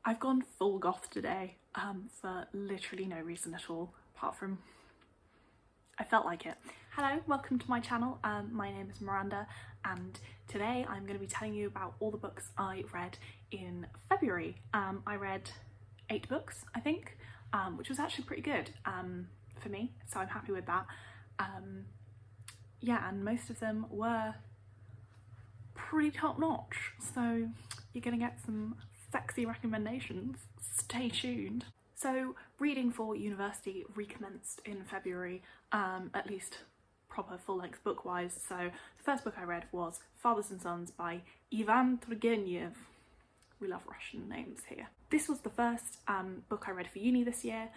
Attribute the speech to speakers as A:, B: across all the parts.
A: I've gone full goth today for literally no reason at all, apart from I felt like it. Hello, welcome to my channel. My name is Miranda and today I'm going to be telling you about all the books I read in February. I read 8 books, I think, which was actually pretty good for me, so I'm happy with that. Yeah, and most of them were pretty top-notch, so you're gonna get some sexy recommendations. Stay tuned. So reading for university recommenced in February, at least proper full-length book-wise. So the first book I read was Fathers and Sons by Ivan Turgenev. We love Russian names here. This was the first book I read for uni this year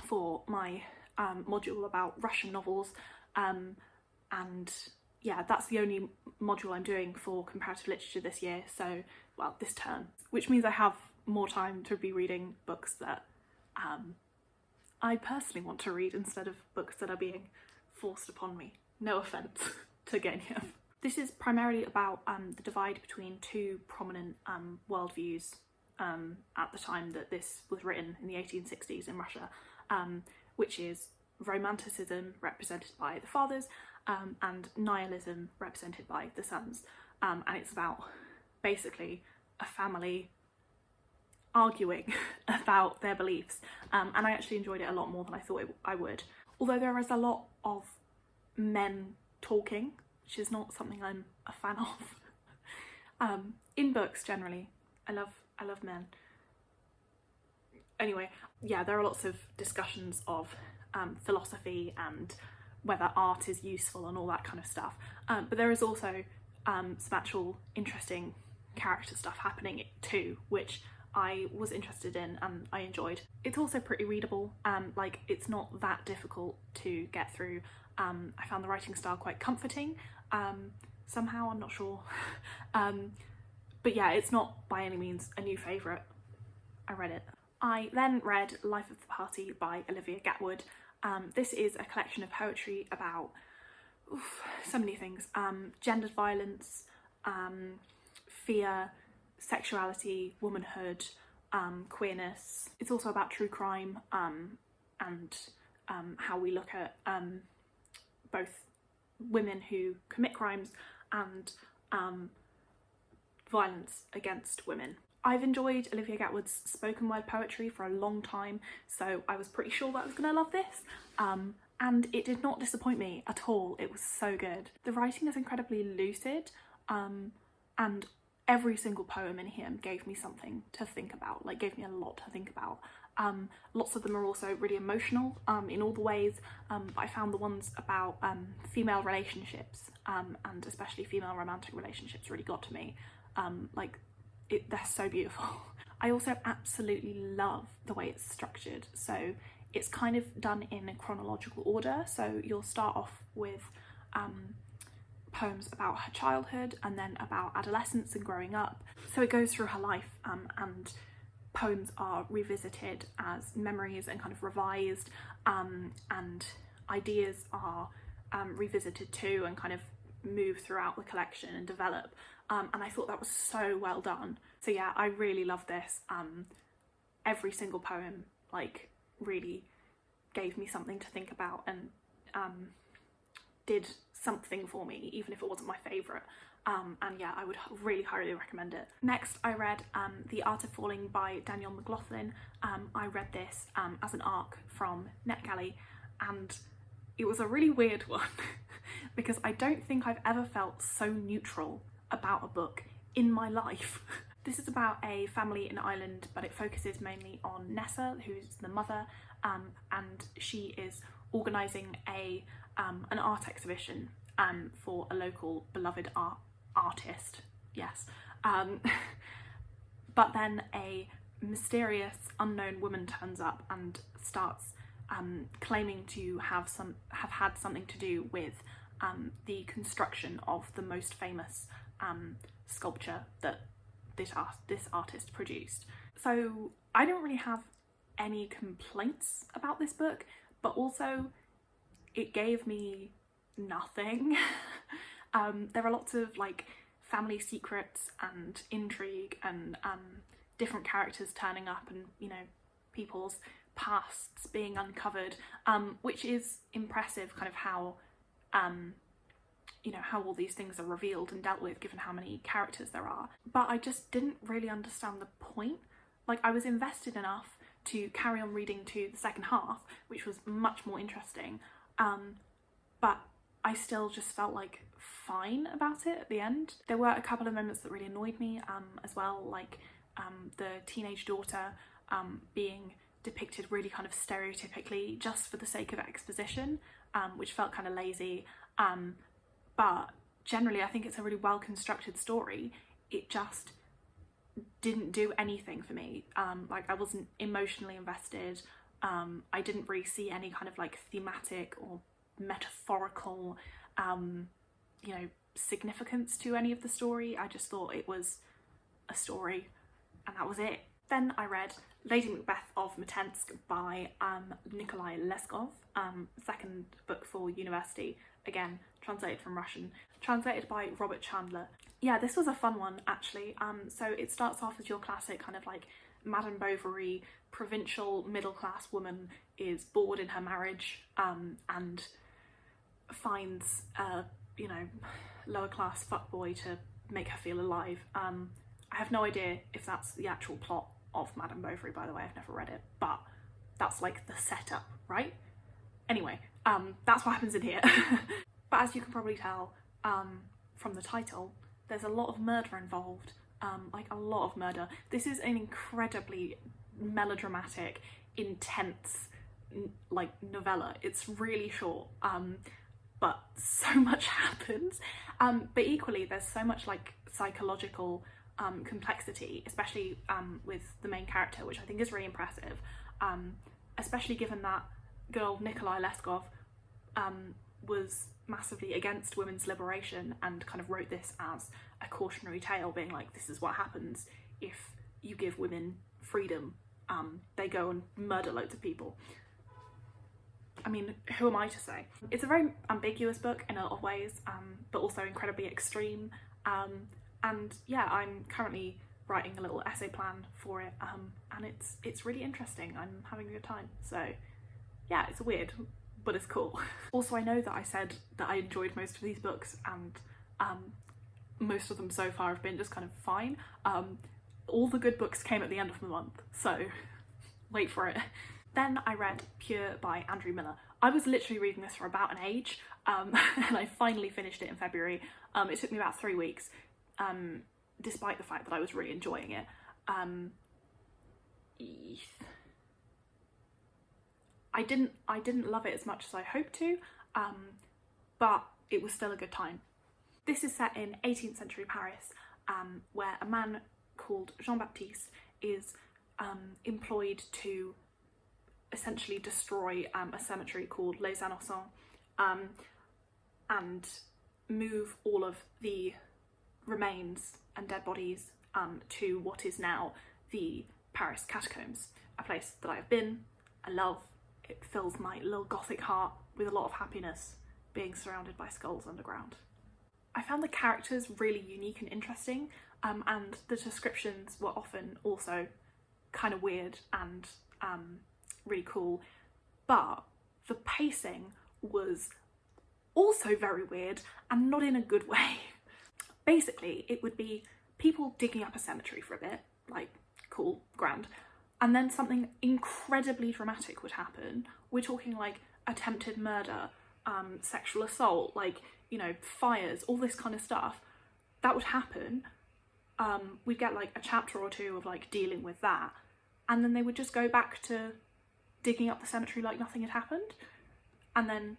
A: for my module about Russian novels, and yeah, that's the only module I'm doing for comparative literature this year, so, well, this term, which means I have more time to be reading books that I personally want to read instead of books that are being forced upon me. No offence to Turgenev. This is primarily about the divide between two prominent worldviews at the time that this was written in the 1860s in Russia, which is Romanticism, represented by the fathers, and nihilism, represented by the sons. And it's about basically a family arguing about their beliefs, and I actually enjoyed it a lot more than I thought I would. Although there is a lot of men talking, which is not something I'm a fan of. In books generally, I love men. Anyway, yeah, there are lots of discussions of philosophy and whether art is useful and all that kind of stuff, but there is also some actual interesting character stuff happening too, which I was interested in and I enjoyed. It's also pretty readable, like it's not that difficult to get through. I found the writing style quite comforting, somehow, I'm not sure. But yeah, it's not by any means a new favourite. I read it. I then read Life of the Party by Olivia Gatwood. This is a collection of poetry about so many things: gendered violence, fear, sexuality, womanhood, queerness. It's also about true crime and how we look at both women who commit crimes and violence against women. I've enjoyed Olivia Gatwood's spoken word poetry for a long time, so I was pretty sure that I was going to love this, and it did not disappoint me at all. It was so good. The writing is incredibly lucid, and every single poem in here gave me something to think about, like gave me a lot to think about. Lots of them are also really emotional in all the ways, but I found the ones about female relationships, and especially female romantic relationships, really got to me. They're so beautiful. I also absolutely love the way it's structured. So it's kind of done in a chronological order. So you'll start off with poems about her childhood and then about adolescence and growing up. So it goes through her life, and poems are revisited as memories and kind of revised, and ideas are revisited too and kind of move throughout the collection and develop. And I thought that was so well done. So yeah, I really love this. Every single poem like really gave me something to think about and did something for me, even if it wasn't my favourite. And yeah, I would really highly recommend it. Next, I read The Art of Falling by Danielle McLaughlin. I read this as an ARC from NetGalley, and it was a really weird one because I don't think I've ever felt so neutral about a book in my life. This is about a family in Ireland, but it focuses mainly on Nessa, who's the mother, and she is organising an art exhibition for a local beloved artist, yes. But then a mysterious unknown woman turns up and starts claiming to have had something to do with the construction of the most famous sculpture that this artist produced. So I don't really have any complaints about this book, but also it gave me nothing. There are lots of like family secrets and intrigue and different characters turning up and, you know, people's pasts being uncovered, which is impressive, kind of how, you know, how all these things are revealed and dealt with given how many characters there are. But I just didn't really understand the point. Like, I was invested enough to carry on reading to the second half, which was much more interesting, but I still just felt like fine about it at the end. There were a couple of moments that really annoyed me as well, like the teenage daughter being depicted really kind of stereotypically just for the sake of exposition, which felt kind of lazy, but generally I think it's a really well constructed story. It just didn't do anything for me. Like, I wasn't emotionally invested. I didn't really see any kind of like thematic or metaphorical you know, significance to any of the story. I just thought it was a story and that was it. Then I read Lady Macbeth of Mtsensk by Nikolai Leskov, second book for university, again translated from Russian, translated by Robert Chandler. Yeah, this was a fun one actually. So it starts off as your classic kind of like Madame Bovary, provincial middle-class woman is bored in her marriage and finds a, you know, lower-class fuckboy to make her feel alive. I have no idea if that's the actual plot of Madame Bovary, by the way. I've never read it, but that's like the setup, right? Anyway, that's what happens in here. But as you can probably tell from the title, there's a lot of murder involved, like a lot of murder. This is an incredibly melodramatic, intense, like, novella. It's really short, but so much happens. But equally, there's so much like psychological complexity, especially with the main character, which I think is really impressive, especially given that good old Nikolai Leskov was massively against women's liberation and kind of wrote this as a cautionary tale, being like, this is what happens if you give women freedom. They go and murder loads of people. I mean, who am I to say? It's a very ambiguous book in a lot of ways, but also incredibly extreme. And yeah, I'm currently writing a little essay plan for it, and it's really interesting. I'm having a good time. So yeah, it's weird, but it's cool. Also, I know that I said that I enjoyed most of these books, and most of them so far have been just kind of fine. All the good books came at the end of the month, so wait for it. Then I read Pure by Andrew Miller. I was literally reading this for about an age, and I finally finished it in February. It took me about 3 weeks, despite the fact that I was really enjoying it. I didn't love it as much as I hoped to, but it was still a good time. This is set in 18th century Paris, where a man called Jean-Baptiste is employed to essentially destroy a cemetery called Les Innocents, and move all of the remains and dead bodies to what is now the Paris catacombs, a place that I have been, I love. It fills my little gothic heart with a lot of happiness being surrounded by skulls underground. I found the characters really unique and interesting, and the descriptions were often also kind of weird and really cool, but the pacing was also very weird and not in a good way. Basically, it would be people digging up a cemetery for a bit, like, cool, grand, and then something incredibly dramatic would happen. We're talking like attempted murder, sexual assault, like, you know, fires, all this kind of stuff. That would happen. We'd get like a chapter or two of like dealing with that, and then they would just go back to digging up the cemetery like nothing had happened. And then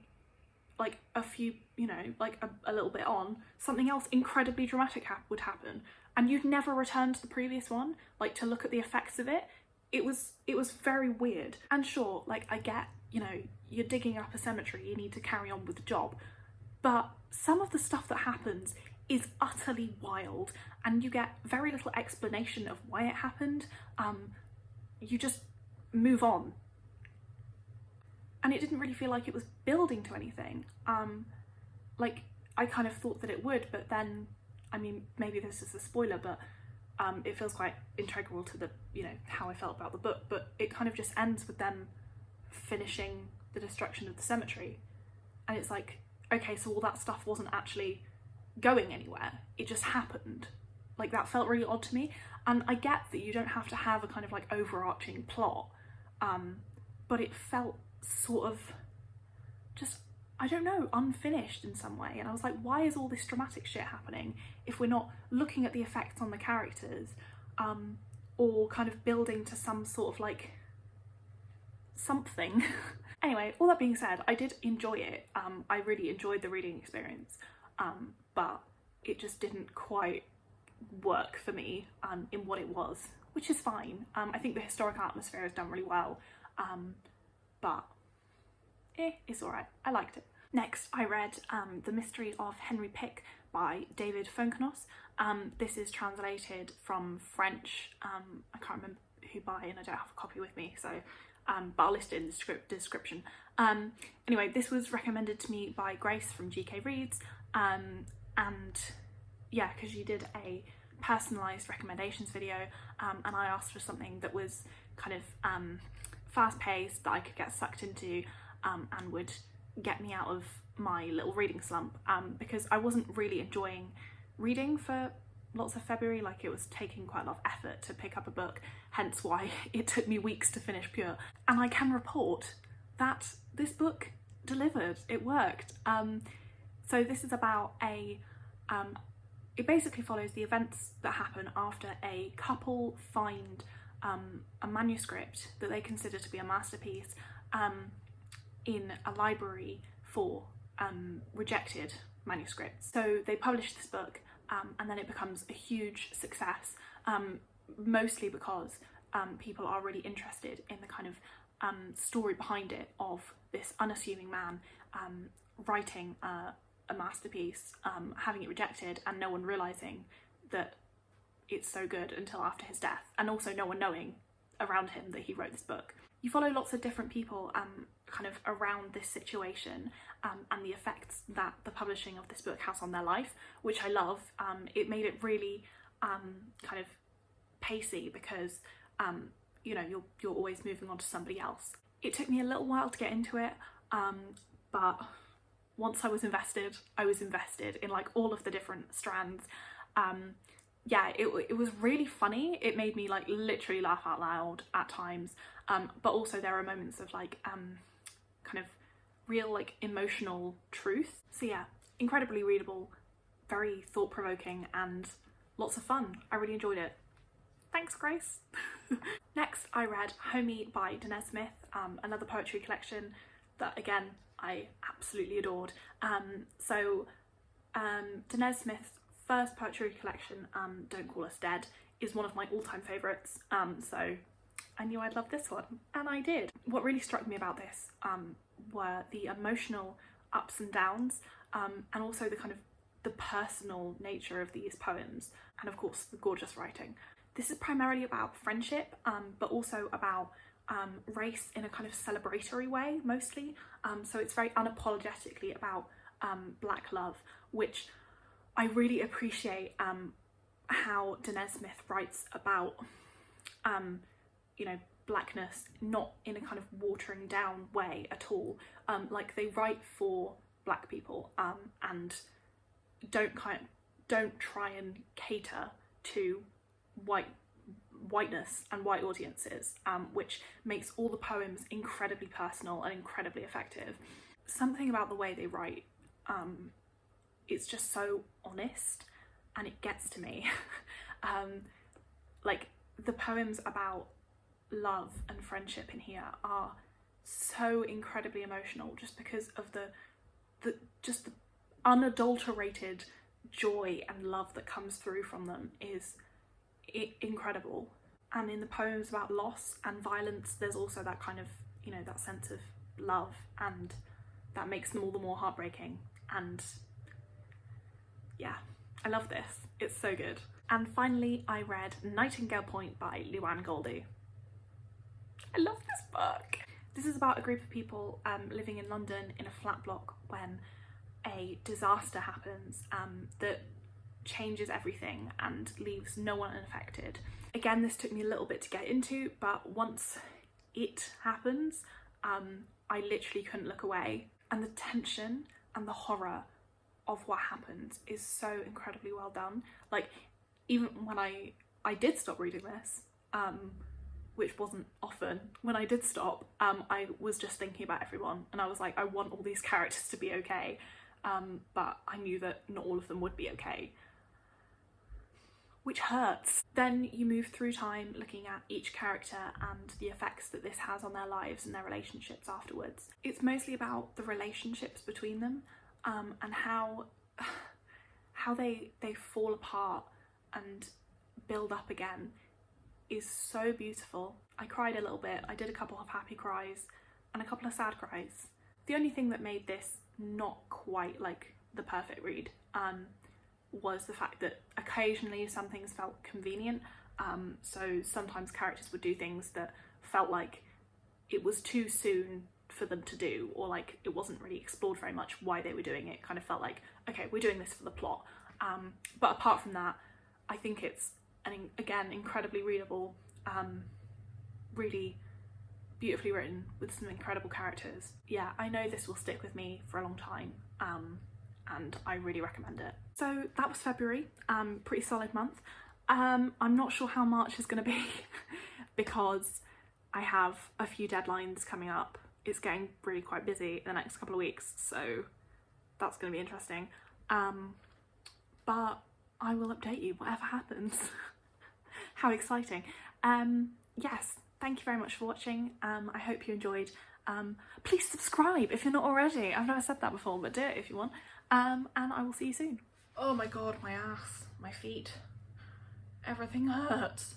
A: like a few, you know, like a little bit on, something else incredibly dramatic would happen, and you'd never return to the previous one, like to look at the effects of it. It was very weird. And sure, like, I get, you know, you're digging up a cemetery, you need to carry on with the job, but some of the stuff that happens is utterly wild, and you get very little explanation of why it happened. You just move on. And it didn't really feel like it was building to anything. Like, I kind of thought that it would, but then, I mean, maybe this is a spoiler, but It feels quite integral to the, you know, how I felt about the book, but it kind of just ends with them finishing the destruction of the cemetery. And it's like, okay, so all that stuff wasn't actually going anywhere. It just happened. Like, that felt really odd to me. And I get that you don't have to have a kind of like overarching plot, but it felt sort of just, I don't know, unfinished in some way. And I was like, why is all this dramatic shit happening if we're not looking at the effects on the characters, or kind of building to some sort of like something. Anyway, all that being said, I did enjoy it. I really enjoyed the reading experience, but it just didn't quite work for me in what it was, which is fine. I think the historical atmosphere is done really well, but it's alright. I liked it. Next, I read The Mystery of Henri by David Foenkinos. This is translated from French. I can't remember who by, and I don't have a copy with me, so but I'll list it in the description. Anyway, this was recommended to me by Grace from GK Reads, and yeah, because she did a personalised recommendations video, and I asked for something that was kind of fast-paced, that I could get sucked into, and would get me out of my little reading slump, because I wasn't really enjoying reading for lots of February. Like, it was taking quite a lot of effort to pick up a book, hence why it took me weeks to finish Pure. And I can report that this book delivered. It worked. So this is about it basically follows the events that happen after a couple find a manuscript that they consider to be a masterpiece in a library for rejected manuscripts. So they publish this book, and then it becomes a huge success, mostly because people are really interested in the kind of story behind it, of this unassuming man writing a masterpiece, having it rejected, and no one realising that it's so good until after his death, and also no one knowing around him that he wrote this book. You follow lots of different people kind of around this situation, and the effects that the publishing of this book has on their life, which I love. It made it really kind of pacey, because you know, you're always moving on to somebody else. It took me a little while to get into it, but once I was invested in like all of the different strands. Yeah, it was really funny. It made me like literally laugh out loud at times, but also there are moments of like kind of real like emotional truth. So yeah, incredibly readable, very thought-provoking, and lots of fun. I really enjoyed it. Thanks, Grace. Next, I read Homie by Danez, another poetry collection that again I absolutely adored. So Danez Smith's first poetry collection, Don't Call Us Dead, is one of my all-time favourites, so I knew I'd love this one, and I did. What really struck me about this were the emotional ups and downs, and also the kind of the personal nature of these poems, and of course the gorgeous writing. This is primarily about friendship, but also about race in a kind of celebratory way, mostly. So it's very unapologetically about black love, which I really appreciate how Danez Smith writes about, you know, blackness, not in a kind of watering down way at all. Like, they write for black people, and don't try and cater to whiteness and white audiences, which makes all the poems incredibly personal and incredibly effective. Something about the way they write, it's just so honest, and it gets to me. Like, the poems about love and friendship in here are so incredibly emotional, just because of the unadulterated joy and love that comes through from them is incredible. And in the poems about loss and violence, there's also that kind of, you know, that sense of love, and that makes them all the more heartbreaking. And yeah, I love this. It's so good. And finally, I read Nightingale Point by Luan Goldie. I love this book. This is about a group of people living in London in a flat block when a disaster happens that changes everything and leaves no one unaffected. Again, this took me a little bit to get into, but once it happens, I literally couldn't look away. And the tension and the horror of what happens is so incredibly well done. Like, even when I did stop reading this, which wasn't often, when I did stop, I was just thinking about everyone, and I was like, I want all these characters to be okay, but I knew that not all of them would be okay, which hurts. Then you move through time looking at each character and the effects that this has on their lives and their relationships afterwards. It's mostly about the relationships between them, and how they fall apart and build up again is so beautiful. I cried a little bit. I did a couple of happy cries and a couple of sad cries. The only thing that made this not quite like the perfect read was the fact that occasionally some things felt convenient. So sometimes characters would do things that felt like it was too soon for them to do, or like it wasn't really explored very much why they were doing it. Kind of felt like, okay, we're doing this for the plot. But apart from that, I think it's, again, incredibly readable, really beautifully written with some incredible characters. Yeah, I know this will stick with me for a long time, and I really recommend it. So that was February, pretty solid month. I'm not sure how March is going to be because I have a few deadlines coming up. It's getting really quite busy in the next couple of weeks, so that's going to be interesting. But I will update you whatever happens. How exciting. Yes, thank you very much for watching. I hope you enjoyed. Please subscribe if you're not already. I've never said that before, but do it if you want. And I will see you soon. Oh my god, my ass, my feet, everything hurts.